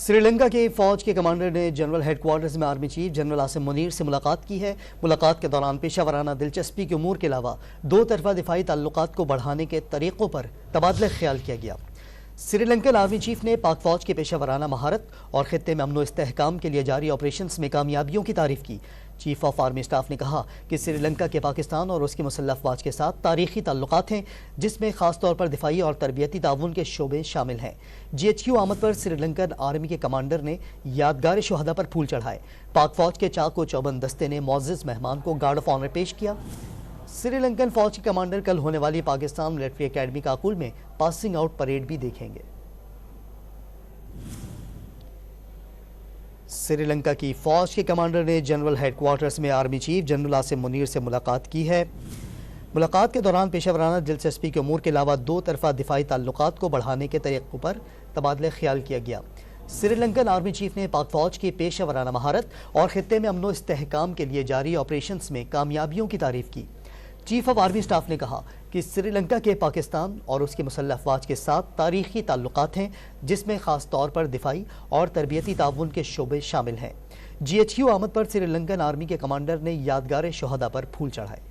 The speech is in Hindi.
श्रीलंका के फौज के कमांडर ने जनरल हेडक्वार्टर्स में army chief general Asim Munir से मुलाकात की है। मुलाकात के दौरान पेशा वराना दिलचस्पी के उमूर के अलावा दो तरफा दिफाई ताल्लुकात को बढ़ाने के तरीक़ों पर तबादला ख्याल किया गया। श्रीलंकन आर्मी चीफ ने पाक फौज की पेशा वराना महारत और खित्ते में अमन इस्तेहकाम के लिए जारी ऑपरेशंस में कामयाबियों की तारीफ की। चीफ ऑफ आर्मी स्टाफ ने कहा कि श्रीलंका के पाकिस्तान और उसकी मुसल्लह अफवाज के साथ तारीखी ताल्लुकात हैं, जिसमें खास तौर पर दिफाई और तरबियती ताउन के शोबे शामिल हैं। GHQ आमद पर श्रीलंकन आर्मी के कमांडर ने यादगार शोहदा पर फूल चढ़ाए। पाक फौज के चाको चौबंद दस्ते ने मोअज़्ज़ज़ मेहमान को गार्ड ऑफ ऑनर पेश किया। श्रीलंकन फौज के कमांडर कल होने वाली पाकिस्तान मिलिट्री अकेडमी काकुल में पासिंग आउट परेड भी देखेंगे। श्रीलंका की फौज के कमांडर ने जनरल हेडक्वार्टर्स में army chief general Asim Munir से मुलाकात की है। मुलाकात के दौरान पेशा वराना दिलचस्पी के उमूर के अलावा दो तरफा दिफाई ताल्लुकात को बढ़ाने के तरीक़ों पर तबादला ख्याल किया गया। श्रीलंकन आर्मी चीफ ने पाक फौज की पेशा वराना महारत और खित्ते में अमन इस्तेहकाम के लिए जारी ऑपरेशंस में कामयाबियों की तारीफ की। चीफ ऑफ आर्मी स्टाफ ने कहा कि श्रीलंका के पाकिस्तान और उसकी मुसल्लह अफवाज के साथ तारीखी ताल्लुकात हैं, जिसमें खास तौर पर दिफाई और तरबियती ताउन के शोबे शामिल हैं। GHQ आमद पर श्रीलंकन आर्मी के कमांडर ने यादगार शोहदा पर फूल चढ़ाए।